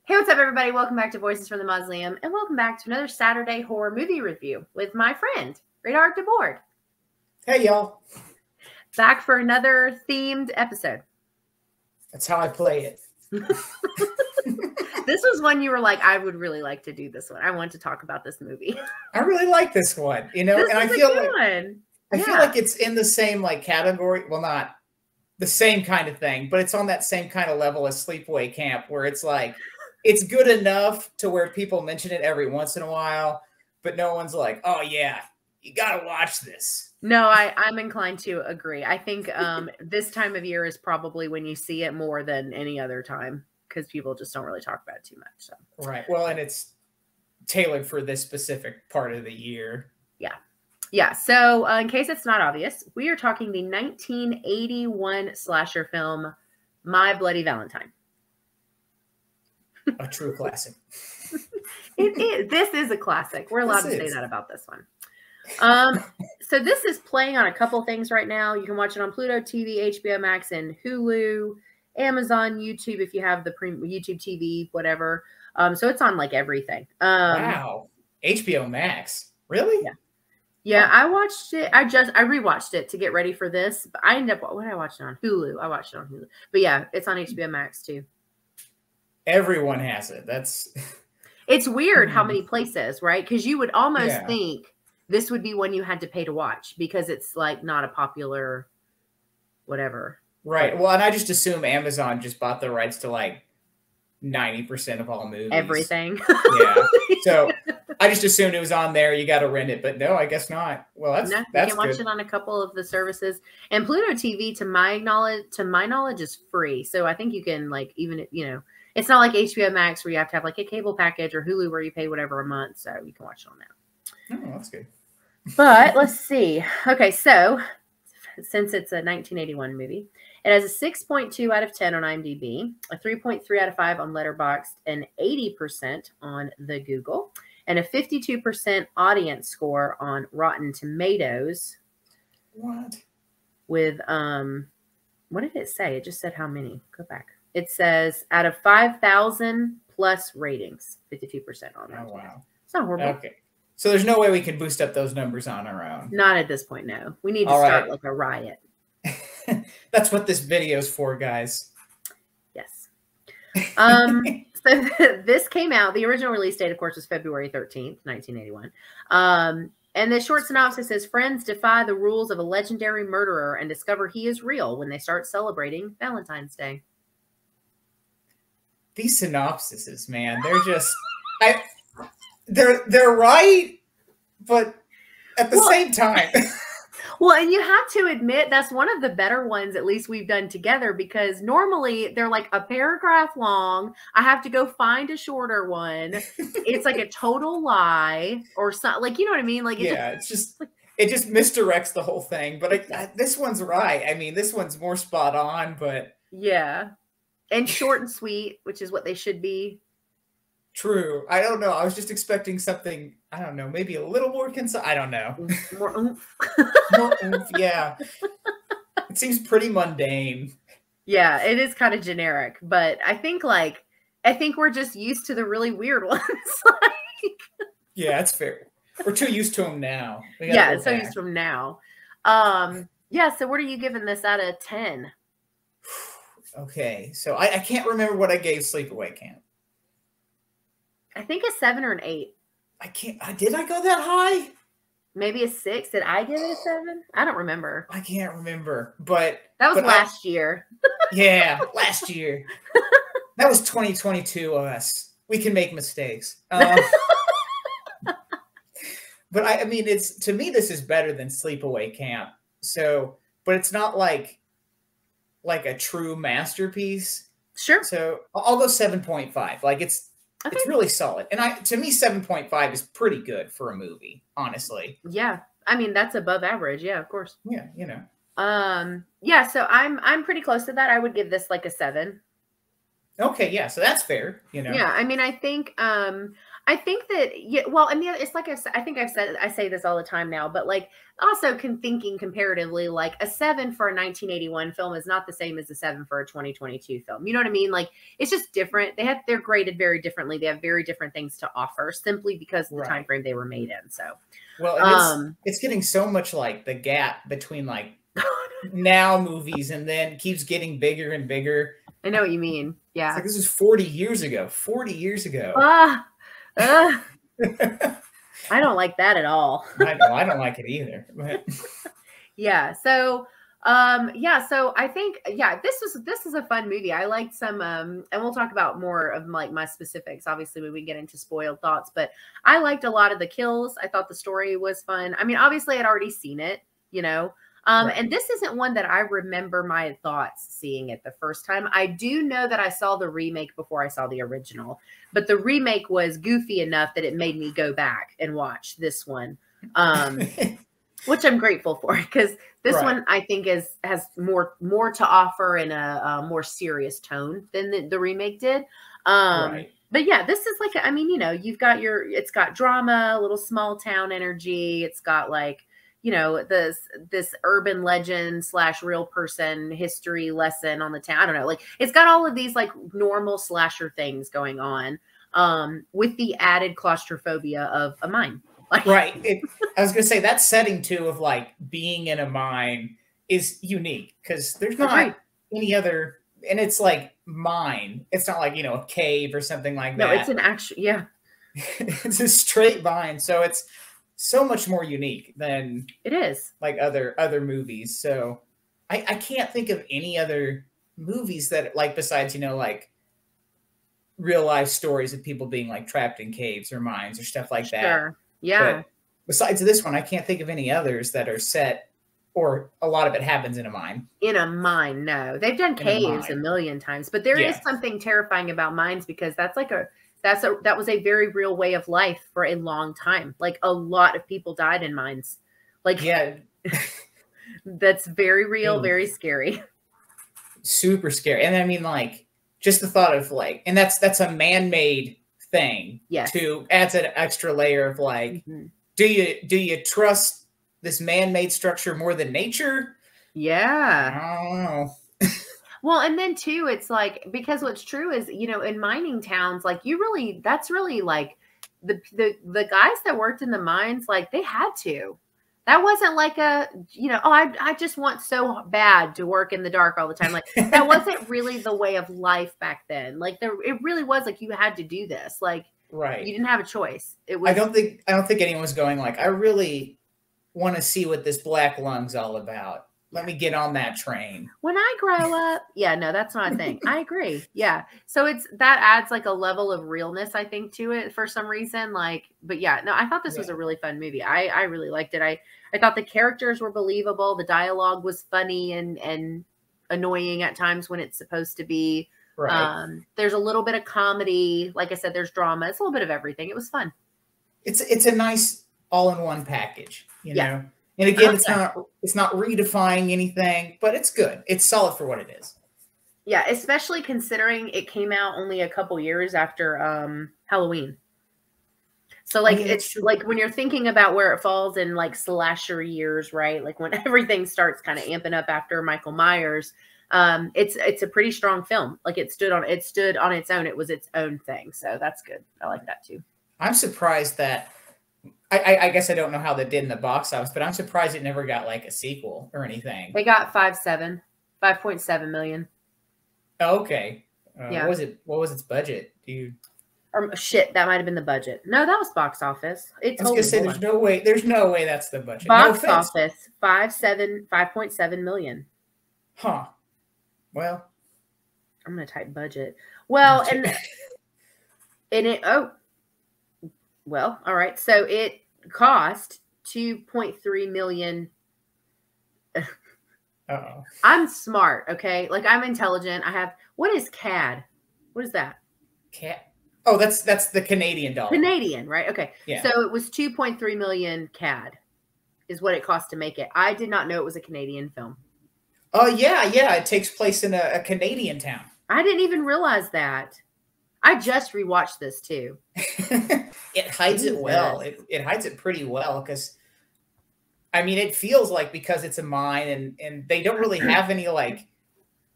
Hey, what's up, everybody? Welcome back to Voices from the Mausoleum, and welcome back to another Saturday horror movie review with my friend, Radar DeBoard. Hey, y'all. Back for another themed episode. That's how I play it. This was one you were like, I would really like to do this one. I want to talk about this movie. I really like this one, and I feel like it's in the same category. Well, not the same kind of thing, but it's on that same kind of level as Sleepaway Camp, where it's like it's good enough to where people mention it every once in a while, but no one's like, "Oh yeah, you gotta watch this." No, I'm inclined to agree. I think this time of year is probably when you see it more than any other time because people just don't really talk about it too much. So. Right. Well, and it's tailored for this specific part of the year. Yeah. Yeah. So in case it's not obvious, we are talking the 1981 slasher film, My Bloody Valentine. A true classic. This is a classic. We're allowed to say that about this one. So this is playing on a couple things right now. You can watch it on Pluto TV, HBO Max, and Hulu, Amazon, YouTube if you have the YouTube TV, whatever. So it's on like everything. Wow. HBO Max. Really? Yeah. Yeah, I watched it. I rewatched it to get ready for this. But I ended up, what did I watch it on? Hulu. I watched it on Hulu. But yeah, it's on HBO Max too. Everyone has it. It's weird how many places, right? Because you would almost think this would be one you had to pay to watch because it's like not a popular whatever. Right. Well, and I just assume Amazon just bought the rights to like 90% of all movies. Everything. Yeah. So I just assumed it was on there. You got to rent it, but no, I guess not. Well, that's you can watch it on a couple of the services. And Pluto TV, to my knowledge, is free. So I think you can it's not like HBO Max where you have to have like a cable package or Hulu where you pay whatever a month. So you can watch it on that. Oh, that's good. But let's see. Okay, so since it's a 1981 movie, it has a 6.2 out of 10 on IMDb, a 3.3 out of 5 on Letterboxd, an 80% on the Google, and a 52% audience score on Rotten Tomatoes. What? With what did it say? It just said how many? Go back. It says out of 5,000 plus ratings, 52% on that. Oh, wow. It's not horrible. Okay. So there's no way we can boost up those numbers on our own. Not at this point, no. We need to start like a riot. That's what this video is for, guys. Yes. So this came out. The original release date, of course, was February 13th, 1981. And the short synopsis says, friends defy the rules of a legendary murderer and discover he is real when they start celebrating Valentine's Day. These synopsises, man, they're just... They're right, but at the same time. Well, and you have to admit that's one of the better ones, at least we've done together, because normally they're like a paragraph long. I have to go find a shorter one. It's like a total lie or something. Like, you know what I mean? Like, it just misdirects the whole thing. But this one's right. I mean, this one's more spot on, but yeah, and short and sweet, which is what they should be. True. I don't know. I was just expecting something, I don't know, maybe a little more concise. I don't know. More oomph. More oomph, yeah. It seems pretty mundane. Yeah, it is kind of generic, but I think we're just used to the really weird ones. Yeah, that's fair. We're too used to them now. Yeah, so used to them now. Yeah, so what are you giving this out of 10? Okay, so I can't remember what I gave Sleepaway Camp. I think a 7 or an 8. Did I go that high? Maybe a 6. Did I give it a 7? I don't remember. I can't remember, but that was last year. Yeah, last year. That was 2022 us. We can make mistakes. But I mean, to me, this is better than Sleepaway Camp. So, but it's not like a true masterpiece. Sure. So I'll go 7.5. Like it's really solid. And to me, 7.5 is pretty good for a movie, honestly. Yeah. I mean, that's above average. Yeah, of course. Yeah, Yeah, so I'm pretty close to that. I would give this like a 7. Okay, yeah, so that's fair, Yeah, I mean, I think I think that, yeah, well, and it's like I say this all the time now, but like also thinking comparatively, like a 7 for a 1981 film is not the same as a 7 for a 2022 film. You know what I mean? Like it's just different. They're graded very differently. They have very different things to offer simply because of the time frame they were made in. So, well, it's getting so much like the gap between like now movies and then keeps getting bigger and bigger. I know what you mean. Yeah. It's like this is 40 years ago. 40 years ago. I don't like that at all. I know, I don't like it either. But. Yeah. So, so I think, this is a fun movie. I liked some, and we'll talk about more of like my specifics, obviously, when we get into spoiled thoughts, but I liked a lot of the kills. I thought the story was fun. I mean, obviously I'd already seen it, and this isn't one that I remember my thoughts seeing it the first time. I do know that I saw the remake before I saw the original, but the remake was goofy enough that it made me go back and watch this one, which I'm grateful for, because this one I think has more to offer in a more serious tone than the remake did. But yeah, this is like, I mean, you've got it's got drama, a little small town energy. It's got like, this urban legend / real person history lesson on the town. I don't know. Like it's got all of these like normal slasher things going on, with the added claustrophobia of a mine. Like, I was going to say that setting too of like being in a mine is unique because there's not any other, and it's like mine. It's not like, a cave or something like that. No, it's an actual, it's a straight mine. So it's so much more unique than it is like other movies. So I can't think of any other movies that like, besides, like real life stories of people being like trapped in caves or mines or stuff like that. Yeah. But besides this one, I can't think of any others that are set, or a lot of it happens in a mine. In a mine, no. They've done caves a million times, but there is something terrifying about mines because that was a very real way of life for a long time. Like a lot of people died in mines. Like, that's very real, very scary. Super scary. And I mean, like, just the thought of like, and that's a man-made thing. To adds an extra layer of like, do you trust this man-made structure more than nature? Yeah. I don't know. Well, and then too, it's like, because what's true is, in mining towns, like that's really like the guys that worked in the mines, like they had to. That wasn't like I just want so bad to work in the dark all the time. Like that wasn't really the way of life back then. Like it really was like you had to do this. Like you didn't have a choice. It was. I don't think anyone was going like, I really want to see what this black lung's all about. Let me get on that train. When I grow up. Yeah, no, that's not a thing. I agree. Yeah. So that adds like a level of realness, I think, to it for some reason. Like, but yeah, no, I thought this was a really fun movie. I really liked it. I thought the characters were believable. The dialogue was funny and annoying at times when it's supposed to be. There's a little bit of comedy. Like I said, there's drama. It's a little bit of everything. It was fun. It's a nice all-in-one package, you know? And again, it's not redefining anything, but it's good. It's solid for what it is. Yeah, especially considering it came out only a couple years after Halloween. So like it's like when you're thinking about where it falls in like slasher years, right? Like when everything starts kind of amping up after Michael Myers, it's a pretty strong film. Like it stood on its own. It was its own thing. So that's good. I like that too. I'm surprised that I guess I don't know how they did in the box office, but I'm surprised it never got like a sequel or anything. They got 5.7 million. Oh, okay. What was its budget? Shit, that might have been the budget. No, that was box office. I was gonna say there's no way that's the budget. Box office 5.7 million. Well, I'm gonna type budget. Well, well, all right. So it cost 2.3 million. Uh-oh. I'm smart, okay? Like I'm intelligent. What is CAD? What is that? CAD. Oh, that's the Canadian dollar. Canadian, right? Okay. Yeah. So it was 2.3 million CAD is what it cost to make it. I did not know it was a Canadian film. Oh, yeah. It takes place in a Canadian town. I didn't even realize that. I just rewatched this too. It hides it well. It hides it pretty well because, I mean, it feels like because it's a mine and they don't really have any like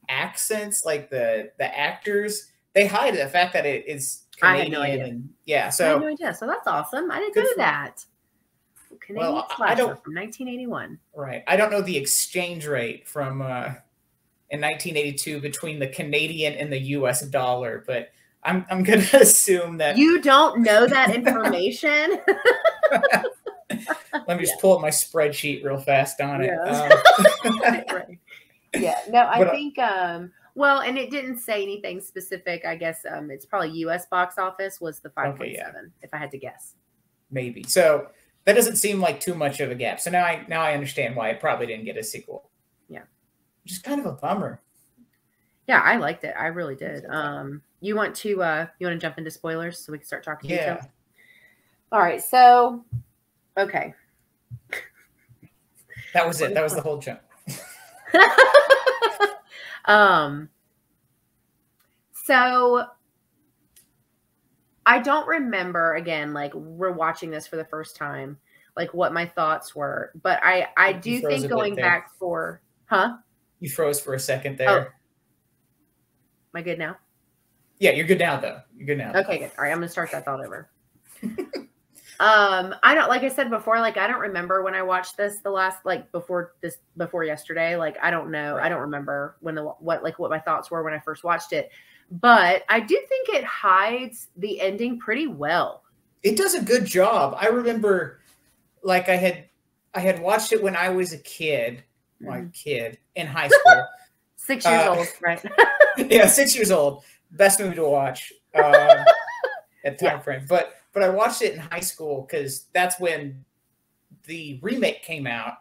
accents like the actors. They hide the fact that it is Canadian. I had no idea. And, yeah, so I had no idea. So that's awesome. I didn't know that. Canadian slasher from 1981. Right. I don't know the exchange rate from in 1982 between the Canadian and the US dollar, but I'm going to assume that you don't know that information. Let me just pull up my spreadsheet real fast on it. Right. Yeah. No, I think well, and it didn't say anything specific. I guess it's probably US box office was the 5.7 if I had to guess. Maybe. So that doesn't seem like too much of a gap. So now I understand why it probably didn't get a sequel. Yeah. Which is kind of a bummer. Yeah, I liked it. I really did. You want to jump into spoilers so we can start talking details? All right. So, okay. That was it. That was the whole jump. So I don't remember, again, like rewatching this for the first time, like what my thoughts were, but I do think going back for, You froze for a second there. Oh. Am I good now? Yeah, you're good now though. You're good now. Okay, good. All right, I'm gonna start that thought over. I don't, like I said before, like I don't remember when I watched this before yesterday. Like I don't know. Right. I don't remember what my thoughts were when I first watched it. But I do think it hides the ending pretty well. It does a good job. I remember like I had watched it when I was a kid, in high school. 6 years old, right? Yeah, 6 years old. Best movie to watch at time frame. But I watched it in high school because that's when the remake came out.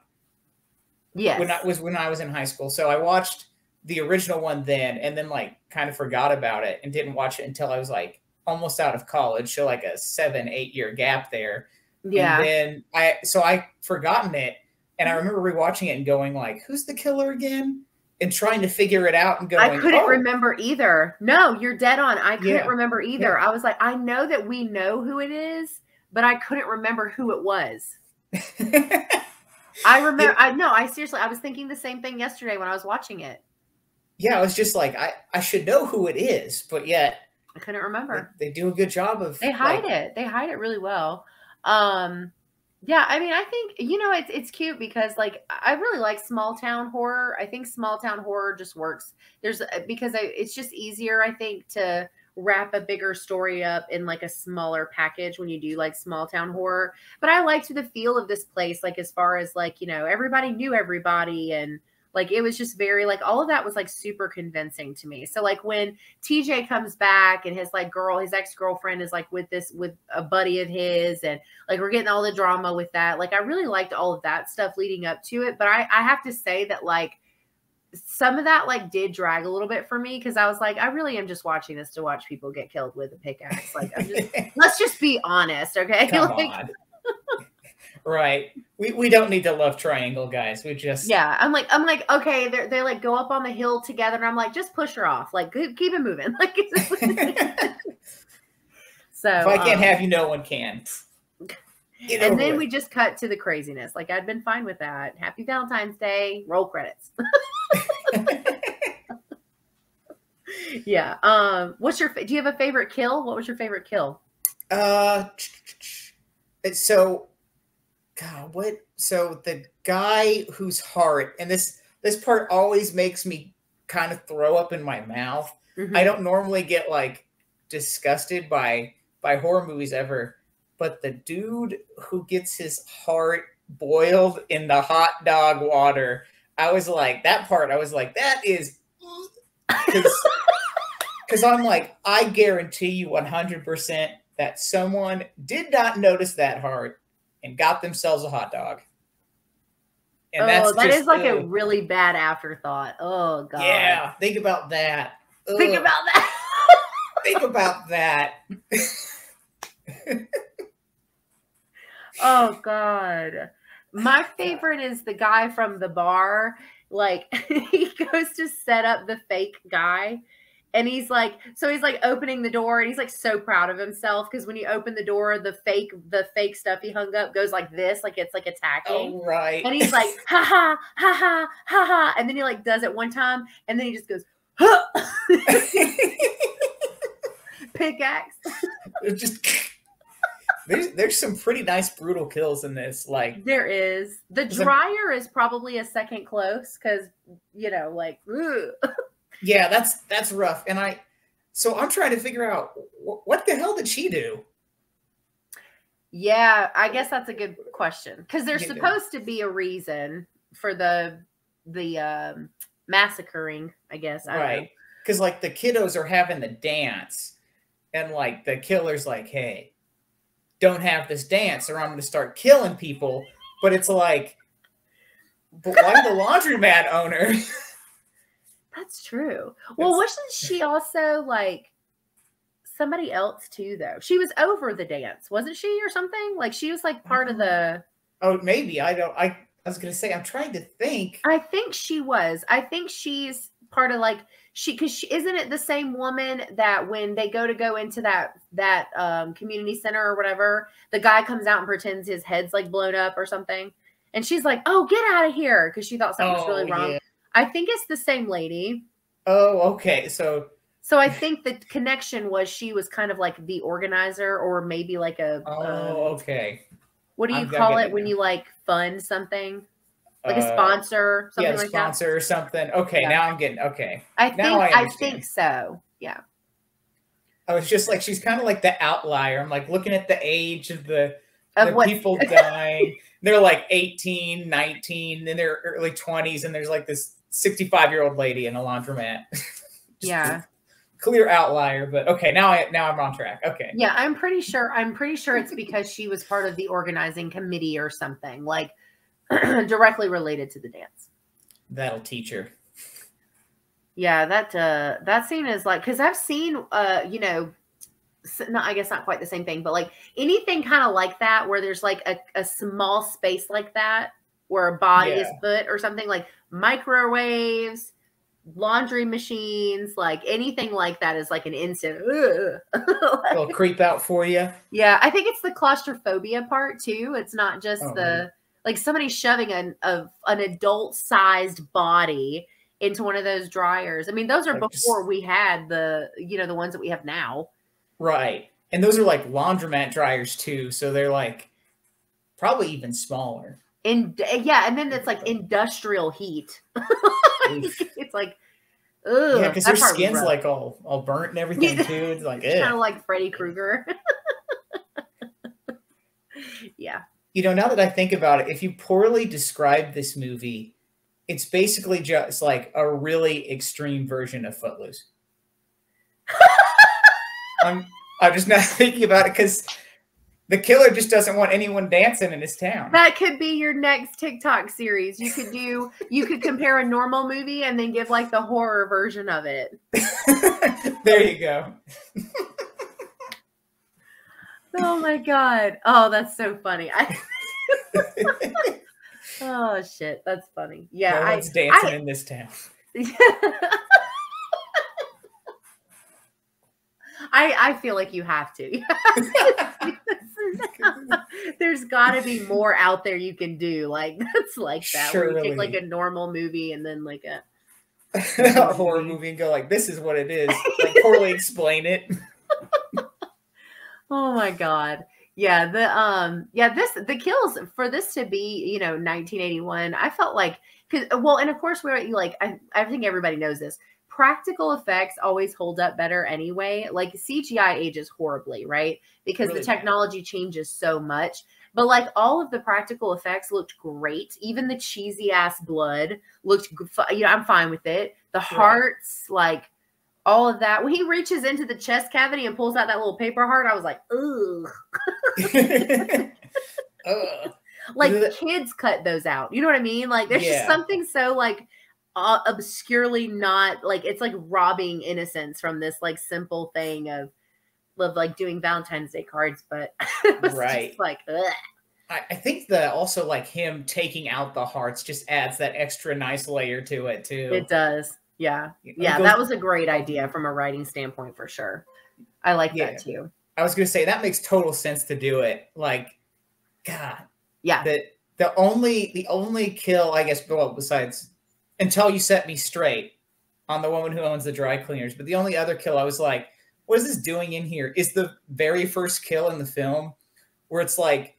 Yes. When I was in high school. So I watched the original one then and then like kind of forgot about it and didn't watch it until I was like almost out of college. So like a 7-8 year gap there. Yeah. And then I forgotten it. And I remember rewatching it and going like, who's the killer again? And trying to figure it out and going, I couldn't remember either. No, you're dead on. I couldn't remember either. Yeah. I was like, I know that we know who it is, but I couldn't remember who it was. I remember. I seriously, I was thinking the same thing yesterday when I was watching it. Yeah, I was just like, I should know who it is, but yet I couldn't remember. They do a good job of. They hide it. They hide it really well. Yeah, I mean, I think, it's cute because like I really like small town horror. I think small town horror just works. It's just easier, I think, to wrap a bigger story up in like a smaller package when you do like small town horror. But I liked the feel of this place, like as far as like, everybody knew everybody and like it was just very like all of that was like super convincing to me. So like when TJ comes back and his like his ex-girlfriend is like with a buddy of his and like we're getting all the drama with that. Like I really liked all of that stuff leading up to it. But I have to say that like some of that like did drag a little bit for me because I was like, I really am just watching this to watch people get killed with a pickaxe. Like let's just be honest, okay? Come on. Right. We don't need the love triangle, guys. We just I'm like okay, they like go up on the hill together, and I'm like, just push her off, like keep it moving, like. So if I can't have you, no one can. And then we just cut to the craziness. Like I'd been fine with that. Happy Valentine's Day. Roll credits. Yeah. Do you have a favorite kill? What was your favorite kill? So the guy whose heart, and this part always makes me kind of throw up in my mouth. Mm-hmm. I don't normally get like disgusted by horror movies ever, but the dude who gets his heart boiled in the hot dog water, I was like, that is, because I'm like, I guarantee you 100% that someone did not notice that heart and got themselves a hot dog. And that is like a really bad afterthought. Oh God. Yeah. Think about that. Ugh. Think about that. Think about that. Oh God. My favorite is the guy from the bar. Like he goes to set up the fake guy And he's like, so he's like opening the door and he's like so proud of himself because when you open the door, the fake stuff he hung up goes like this, like it's like attacking. Oh, right. And he's like, ha ha, ha ha, ha ha. And then he like does it one time and then he just goes, huh. Pickaxe. Just there's some pretty nice brutal kills in this. Like there is. The dryer is probably a second close because you know, like ugh. Yeah, that's rough. And I'm trying to figure out what the hell did she do? Yeah, I guess that's a good question because there's supposed to be a reason for the massacring, I guess. Right. Because like the kiddos are having the dance and like the killer's like, hey, don't have this dance or I'm going to start killing people. But it's like, but why the laundromat owner? That's true. Well, wasn't she also like somebody else too, though? She was over the dance, wasn't she, or something? Like she was like part of the. Oh, maybe. I was going to say, I'm trying to think. I think she was. I think she's part of like because she isn't it the same woman that when they go into that community center or whatever, the guy comes out and pretends his head's like blown up or something. And she's like, oh, get out of here. Because she thought something was really wrong. Yeah. I think it's the same lady. Oh, okay. So I think the connection was she was kind of like the organizer or maybe like a. Okay. What do you call it when you like fund something? Like a sponsor, something like that? Yeah, sponsor or something. Okay, yeah. Now I'm getting, okay. I think so, yeah. I was just like, she's kind of like the outlier. I'm like looking at the age of the people dying. They're like 18, 19, in their early 20s, and there's like this 65-year-old lady in a laundromat. Yeah. Clear outlier, but okay, now I'm on track. Okay. Yeah, I'm pretty sure it's because she was part of the organizing committee or something, like directly related to the dance. That'll teach her. Yeah, that scene is like, because I've seen you know, no, I guess not quite the same thing, but like anything kind of like that where there's like a small space like that where a body is put or something, like microwaves, laundry machines, like anything like that is like an instant it'll creep out for you. Yeah, I think it's the claustrophobia part too. It's not just like somebody shoving an adult-sized body into one of those dryers. I mean, those are like before we had the ones that we have now. Right. And those are like laundromat dryers too. So they're like probably even smaller. And then it's like industrial heat. It's like, ugh. Yeah, because their skin's like all burnt and everything too. It's like kind of like Freddy Krueger. Yeah. You know, now that I think about it, if you poorly describe this movie, it's basically just like a really extreme version of Footloose. I'm just not thinking about it because the killer just doesn't want anyone dancing in his town. That could be your next TikTok series. You could compare a normal movie and then give like the horror version of it. There you go. Oh my God. Oh, that's so funny. Oh shit, that's funny. Yeah, no one's dancing in this town. I feel like you have to. There's got to be more out there you can do. Like that's like that. Surely. Where you take like a normal movie and then like a horror movie and go like, this is what it is. Like poorly explain it. Oh my God. Yeah. The kills for this to be, 1981, I felt like, and of course I think everybody knows this. Practical effects always hold up better anyway. Like CGI ages horribly, right? Because really the technology changes so much. But like all of the practical effects looked great. Even the cheesy ass blood looked, I'm fine with it. The hearts, like all of that. When he reaches into the chest cavity and pulls out that little paper heart, I was like, ugh. Like kids cut those out. You know what I mean? Like there's just something so like obscurely not like, it's like robbing innocence from this like simple thing of like doing Valentine's Day cards, but it was just like ugh. I think that also like him taking out the hearts just adds that extra nice layer to it too. It does. Yeah. Yeah, that was a great idea from a writing standpoint for sure. I like that too. I was going to say that makes total sense to do it. Like, God. Yeah. The only kill, I guess, well, besides Until You Set Me Straight on the woman who owns the dry cleaners, but the only other kill I was like, what is this doing in here? Is the very first kill in the film where it's like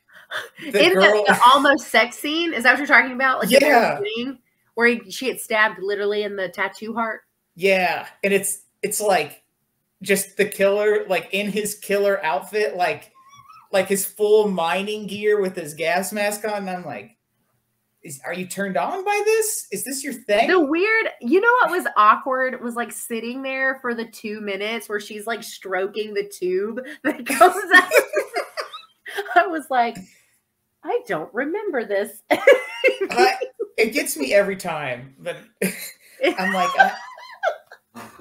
the almost sex scene. Is that what you're talking about? Like yeah, where she gets stabbed literally in the tattoo heart. Yeah, and it's like just the killer, like in his killer outfit, like his full mining gear with his gas mask on. And I'm like, are you turned on by this? Is this your thing? The weird, you know what was awkward was like sitting there for the 2 minutes where she's like stroking the tube that goes out. I was like, I don't remember this. It gets me every time, but I'm like,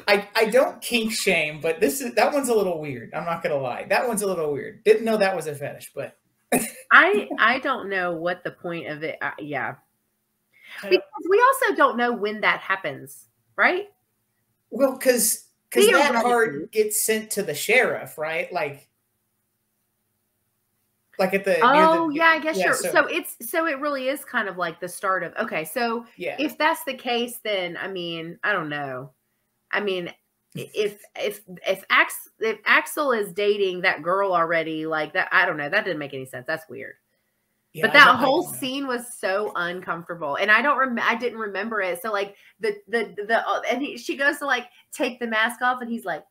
I don't kink shame, but that one's a little weird. I'm not gonna lie, that one's a little weird. Didn't know that was a fetish, but I don't know what the point of it. Yeah, because we also don't know when that happens, right? Well, because that heart gets sent to the sheriff, right? Like at the I guess sure. So it really is kind of like the start of So if that's the case, then I mean, I don't know. I mean, if Axel is dating that girl already, like that, I don't know. That didn't make any sense. That's weird. Yeah, but that whole scene was so uncomfortable, and I didn't remember it. So like she goes to like take the mask off, and he's like.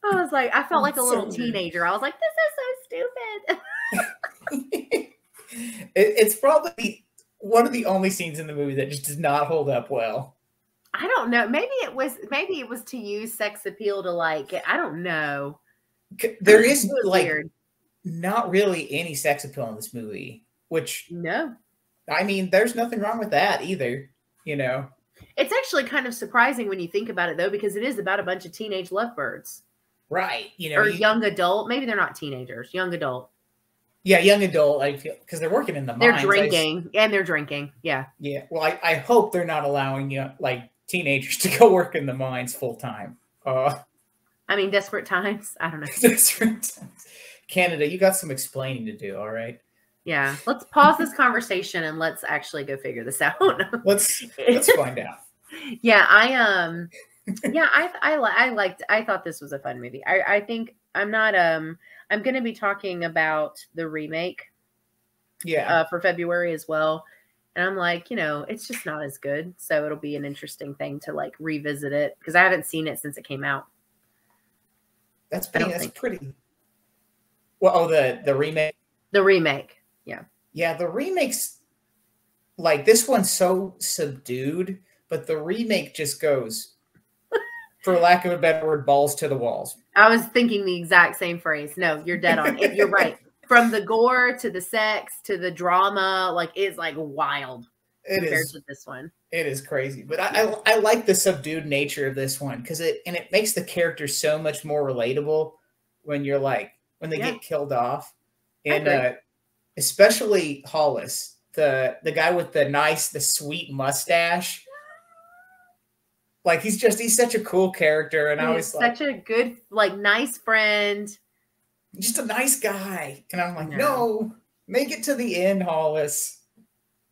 I was like, I felt like a little teenager. I was like, this is so stupid. It's probably one of the only scenes in the movie that just does not hold up well. I don't know. Maybe it was to use sex appeal to like, I don't know. There is like weird. Not really any sex appeal in this movie, which no. I mean, there's nothing wrong with that either, you know. It's actually kind of surprising when you think about it, though, because it is about a bunch of teenage lovebirds. Right. You know, or young adult. Maybe they're not teenagers. Young adult. Yeah, young adult. I feel because they're working in the mines. They're drinking. And they're drinking. Yeah. Yeah. Well, I hope they're not allowing like teenagers to go work in the mines full time. I mean, desperate times. I don't know. Desperate times. Canada, you got some explaining to do. All right. Yeah, let's pause this conversation and let's actually go figure this out. let's find out. Yeah, I thought this was a fun movie. I think I'm going to be talking about the remake. Yeah. For February as well. And I'm like, it's just not as good. So it'll be an interesting thing to like revisit it because I haven't seen it since it came out. That's pretty. Well, the remake. The remake. Yeah. Yeah, the remake's like this one's so subdued, but the remake just goes, for lack of a better word, balls to the walls. I was thinking the exact same phrase. No, you're dead on. You're right. From the gore to the sex to the drama, like it's like wild compared to this one. It is crazy, but I like the subdued nature of this one because it makes the characters so much more relatable when you're like when they get killed off, and especially Hollis, the guy with the sweet mustache. Like he's such a cool character, and I was such a good, like, nice friend. Just a nice guy, and I'm like, no, make it to the end, Hollis.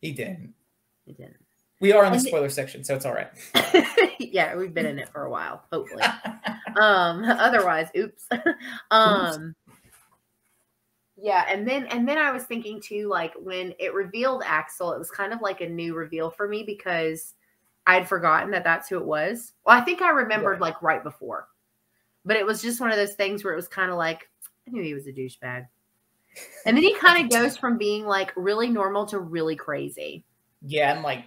He didn't. We are in the spoiler section, so it's all right. Yeah, we've been in it for a while, hopefully. Otherwise, oops. Yeah, and then I was thinking too, like when it revealed Axel, it was kind of like a new reveal for me because I'd forgotten that that's who it was. Well, I think I remembered like right before, but it was just one of those things where it was kind of like, I knew he was a douchebag. And then he kind of goes from being like really normal to really crazy. Yeah, and like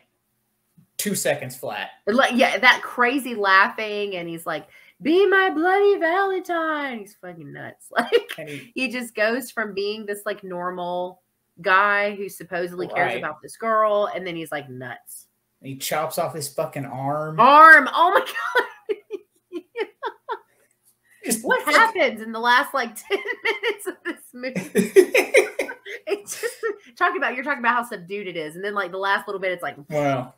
2 seconds flat. Like, yeah, that crazy laughing, and he's like, "Be my bloody Valentine." He's fucking nuts. Like he just goes from being this like normal guy who supposedly cares about this girl, and then he's like nuts. And he chops off his fucking arm. Oh my god. What happens in the last like 10 minutes of this movie? It just you're talking about how subdued it is, and then like the last little bit, it's like, well,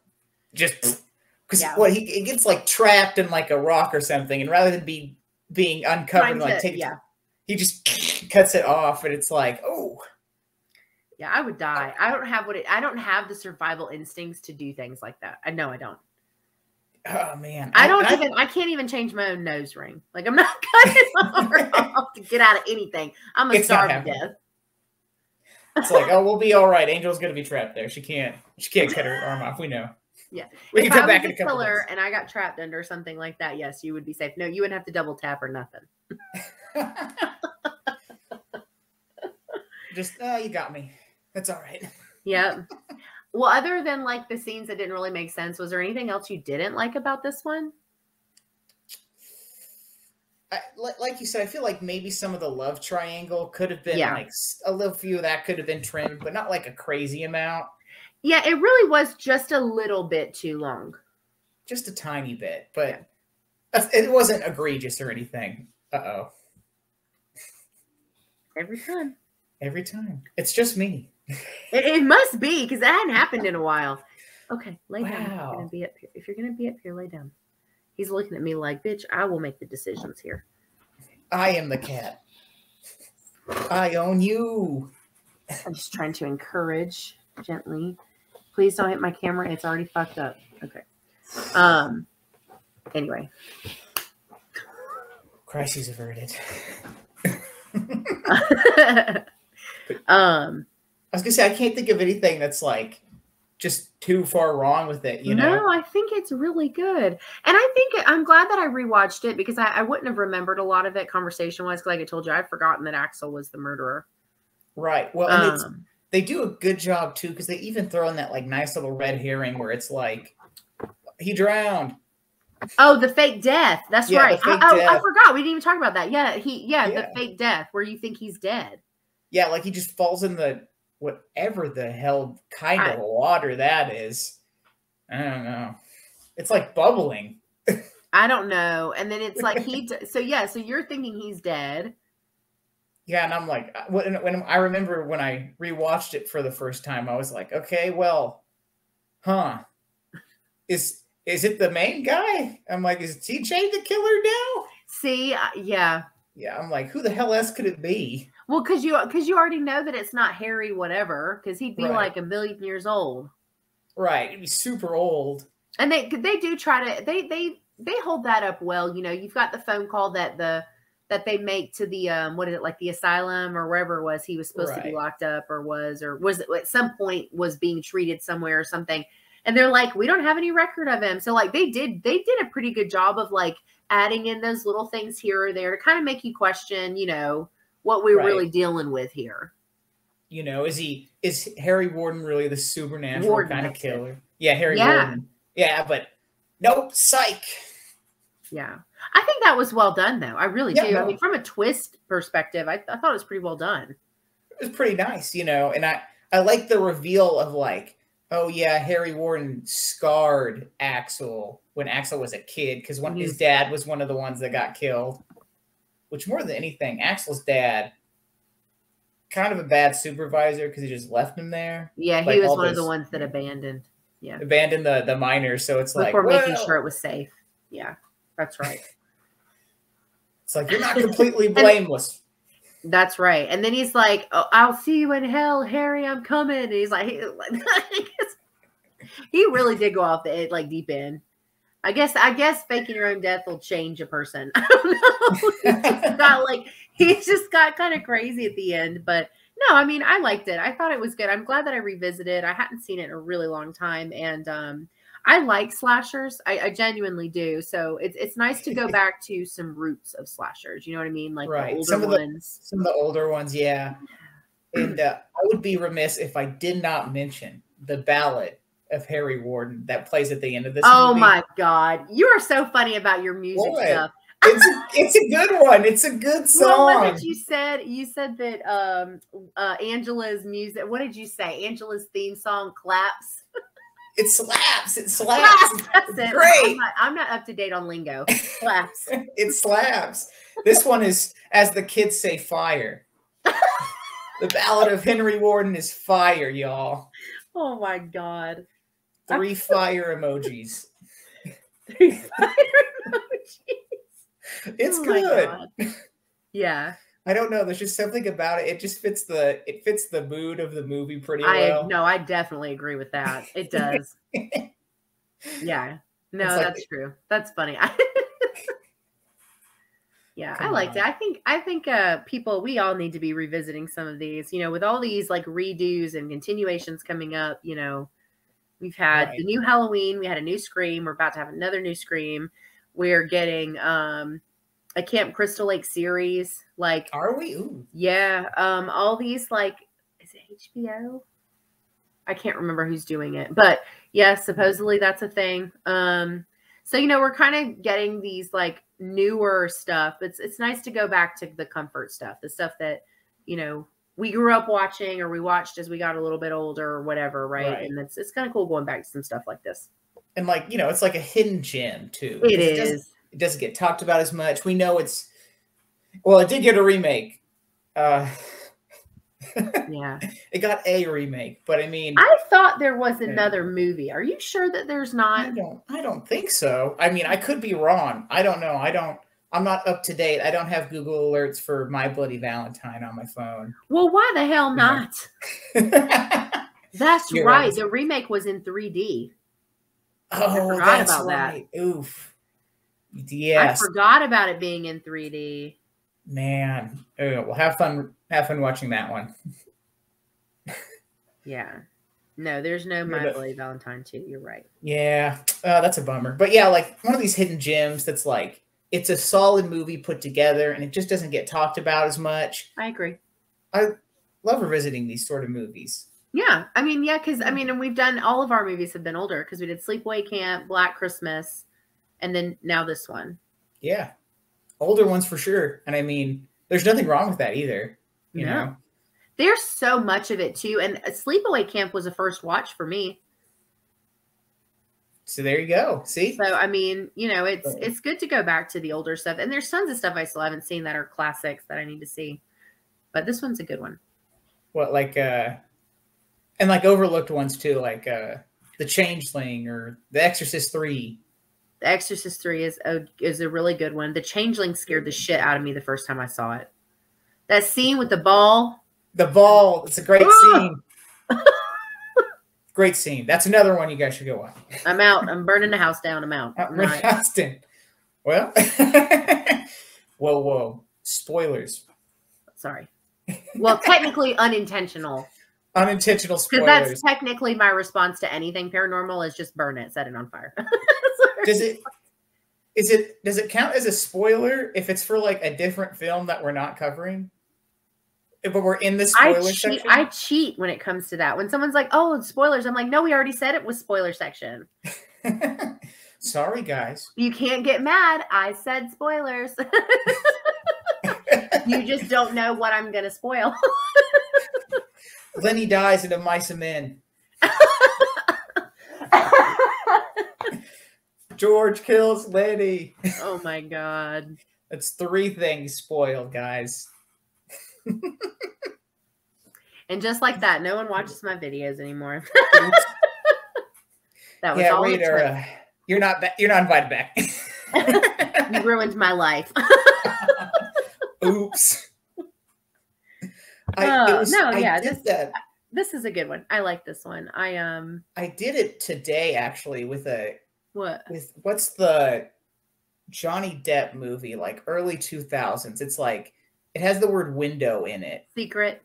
just because he gets like trapped in like a rock or something, and rather than being uncovered, like he just cuts it off, and it's like, oh. Yeah, I would die. I don't have the survival instincts to do things like that. I know I don't. Oh man. I can't even change my own nose ring. Like I'm not cutting off to get out of anything. I'm gonna starve to death. It's like, oh, we'll be all right. Angel's gonna be trapped there. She can't cut her arm off. We know. Yeah. We can come back in a couple days. And I got trapped under something like that, yes, you would be safe. No, you wouldn't have to double tap or nothing. Just you got me. That's all right. Yeah. Well, other than like the scenes that didn't really make sense, was there anything else you didn't like about this one? Like you said, I feel like maybe some of the love triangle could have been like a little few of that could have been trimmed, but not like a crazy amount. Yeah, it really was just a little bit too long. Just a tiny bit, but it wasn't egregious or anything. Uh-oh. Every time. Every time. It's just me. It must be, because that hadn't happened in a while. Okay, lay down. If you're gonna be up here. If you're gonna be up here, lay down. He's looking at me like, bitch, I will make the decisions here. I am the cat. I own you. I'm just trying to encourage gently. Please don't hit my camera. It's already fucked up. Okay. Anyway. Crisis averted. I was gonna say, I can't think of anything that's like just too far wrong with it, you know? No, I think it's really good. And I'm glad that I rewatched it, because I wouldn't have remembered a lot of it conversation-wise, because like I told you, I'd forgotten that Axel was the murderer. Right. Well, and they do a good job too, because they even throw in that like nice little red herring where it's like, he drowned. Oh, the fake death. That's right. I forgot. We didn't even talk about that. Yeah, the fake death where you think he's dead. Yeah, like he just falls in the whatever the hell kind of water that is. I don't know. It's like bubbling. I don't know. And then it's like so you're thinking he's dead. Yeah, and I'm like, when I remember when I rewatched it for the first time, I was like, okay, well, is it the main guy? I'm like, is TJ the killer now? See, yeah. Yeah, I'm like, who the hell else could it be? Well, because you already know that it's not Harry whatever, because he'd be like 1 million years old. Right, he'd be super old. And they do try to they hold that up well. You know, you've got the phone call that they make to the what is it, like the asylum or wherever it was he was supposed to be locked up, or was at some point was being treated somewhere or something. And they're like, we don't have any record of him. So like they did a pretty good job of like adding in those little things here or there to kind of make you question, you know, what we're really dealing with here. You know, is Harry Warden really the supernatural kind of killer? Yeah, Harry Warden. Yeah, but nope, psych. Yeah. I think that was well done though. I really do. No. I mean, from a twist perspective, I thought it was pretty well done. It was pretty nice, you know, and I like the reveal of like, oh yeah, Harry Warden scarred Axel when Axel was a kid, because his dad was one of the ones that got killed. Which more than anything, Axel's dad, kind of a bad supervisor because he just left him there. Yeah, he was one of the ones that abandoned. Yeah, abandoned the miners. So it's before making sure it was safe. Yeah, that's right. It's like, you're not completely blameless. That's right. And then he's like, oh, I'll see you in hell, Harry, I'm coming. And he's like, he really did go off the like deep end. I guess faking your own death will change a person. I don't know. He just got kind of crazy at the end. But no, I mean, I liked it. I thought it was good. I'm glad that I revisited. I hadn't seen it in a really long time. And I like slashers. I genuinely do. So it's nice to go back to some roots of slashers. You know what I mean? Like the older ones. Some of the older ones, yeah. And I would be remiss if I did not mention the ballad of Harry Warden that plays at the end of this movie. My God. You are so funny about your music stuff. It's a good one. It's a good song. What was it you said? You said that Angela's music, what did you say? Angela's theme song claps. It slaps. It slaps. That's it. Great. I'm not up to date on lingo. Slaps. It slaps. This one is, as the kids say, fire. The Ballad of Henry Warden is fire, y'all. Oh my God. 3 fire emojis. 3 fire emojis. It's good. Yeah. I don't know. There's just something about it. It just fits the mood of the movie pretty well. No, I definitely agree with that. It does. Yeah. No, that's true. That's funny. Yeah, I liked it. I think people, we all need to be revisiting some of these, with all these like redos and continuations coming up, we've had the new Halloween, we had a new Scream, we're about to have another new Scream. We're getting a Camp Crystal Lake series. Like, are we? Ooh. Yeah. All these, like, is it HBO? I can't remember who's doing it, but yeah, supposedly that's a thing. So, we're kind of getting these like newer stuff. It's nice to go back to the comfort stuff, the stuff that, we grew up watching or we watched as we got a little bit older or whatever. Right. And it's kind of cool going back to some stuff like this. And like, it's like a hidden gem too. It is. It doesn't get talked about as much. We know it did get a remake. Yeah. It got a remake, but I mean, I thought there was another movie. Are you sure that there's not? I don't think so. I mean, I could be wrong. I don't know. I'm not up to date. I don't have Google alerts for My Bloody Valentine on my phone. Well, why the hell not? That's right. The remake was in 3D. Oh, I forgot about that. Oof. Yes. I forgot about it being in 3D. Man. Oh, well, have fun watching that one. Yeah. No, there's no My Bloody Valentine 2. You're right. Yeah. That's a bummer. But yeah, like one of these hidden gems that's like, it's a solid movie put together and it just doesn't get talked about as much. I agree. I love revisiting these sort of movies. Yeah. I mean, yeah, because and we've done, all of our movies have been older because we did Sleepaway Camp, Black Christmas, and then now this one. Yeah. Older ones for sure. And I mean, there's nothing wrong with that either. You know? There's so much of it too. And Sleepaway Camp was a first watch for me. So there you go. See? So, I mean, it's good to go back to the older stuff. And there's tons of stuff I still haven't seen that are classics that I need to see. But this one's a good one. What, like, and like overlooked ones too, like The Changeling or The Exorcist 3. The Exorcist 3 is a really good one. The Changeling scared the shit out of me the first time I saw it. That scene with the ball. The ball. It's a great scene. Great scene. That's another one you guys should go watch. I'm out. I'm burning the house down. I'm out. Burning the house down. Well, whoa. Spoilers. Sorry. Well, technically unintentional. Unintentional spoilers. Because that's technically my response to anything paranormal is just burn it, set it on fire. Does it count as a spoiler if it's for like a different film that we're not covering? But we're in the spoiler section? I cheat when it comes to that. When someone's like, oh, it's spoilers, I'm like, no, we already said it was spoiler section. Sorry, guys. You can't get mad. I said spoilers. You just don't know what I'm going to spoil. Lenny dies and a mice him in. George kills Lenny. Oh my God. That's 3 things spoiled, guys. And just like that, no one watches my videos anymore. That was all. Radar, you're not invited back. You ruined my life. Oops. This is a good one. I like this one. I did it today actually with what's the Johnny Depp movie, like early 2000s. It's like it has the word window in it. Secret.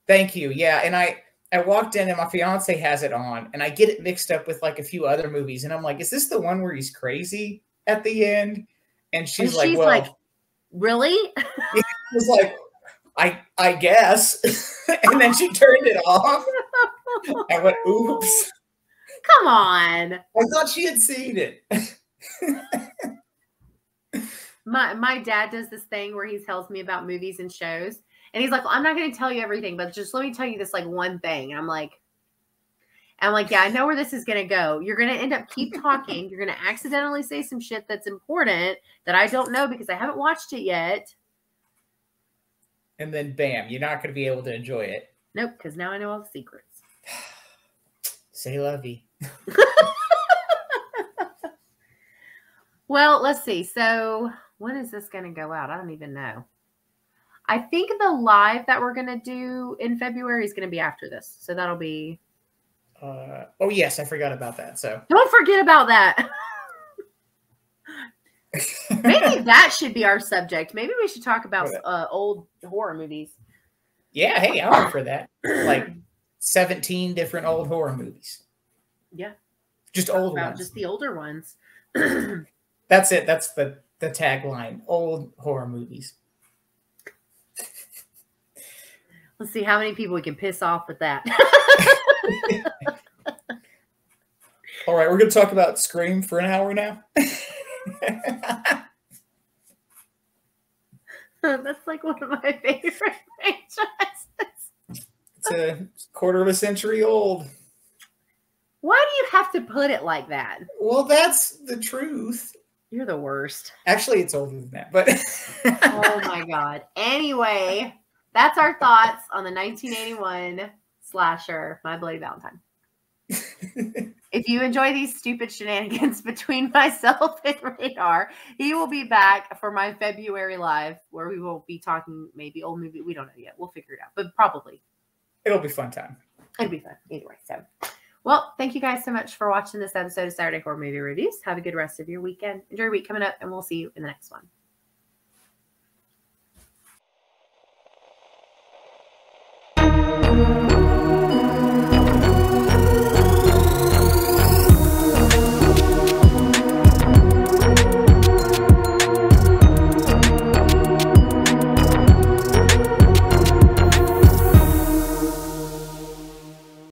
Thank you. Yeah, and I walked in and my fiance has it on, and I get it mixed up with like a few other movies, and I'm like, is this the one where he's crazy at the end? And she's like, well, like, really? It was like, I guess. And then she turned it off. I went, oops. Come on. I thought she had seen it. My dad does this thing where he tells me about movies and shows. And he's like, well, I'm not going to tell you everything, but just let me tell you this like one thing. And I'm like, yeah, I know where this is going to go. You're going to end up keep talking. You're going to accidentally say some shit that's important that I don't know because I haven't watched it yet. and then bam, you're not going to be able to enjoy it. Nope, because now I know all the secrets. C'est la vie. Well, let's see. So when is this going to go out? I don't even know. I think the live that we're going to do in February is going to be after this. So that'll be. Oh, yes. I forgot about that. So don't forget about that. Maybe that should be our subject. Maybe we should talk about old horror movies. Yeah. Hey, I'm up for that. Like 17 different old horror movies. Yeah. Just old ones. Just the older ones. That's it. That's the tagline. Old horror movies. Let's see how many people we can piss off with that. All right. We're going to talk about Scream for an hour now. That's like one of my favorite franchises. It's a quarter of a century old. Why do you have to put it like that? Well, that's the truth. You're the worst. Actually, it's older than that, but oh my God. Anyway, that's our thoughts on the 1981 slasher, My Bloody Valentine. If you enjoy these stupid shenanigans between myself and Radar, he will be back for my February live where we will be talking maybe old movie. We don't know yet. We'll figure it out, but probably. It'll be fun time. It'll be fun. Anyway, so. Well, thank you guys so much for watching this episode of Saturday Horror Movie Reviews. Have a good rest of your weekend. Enjoy your week coming up, and we'll see you in the next one.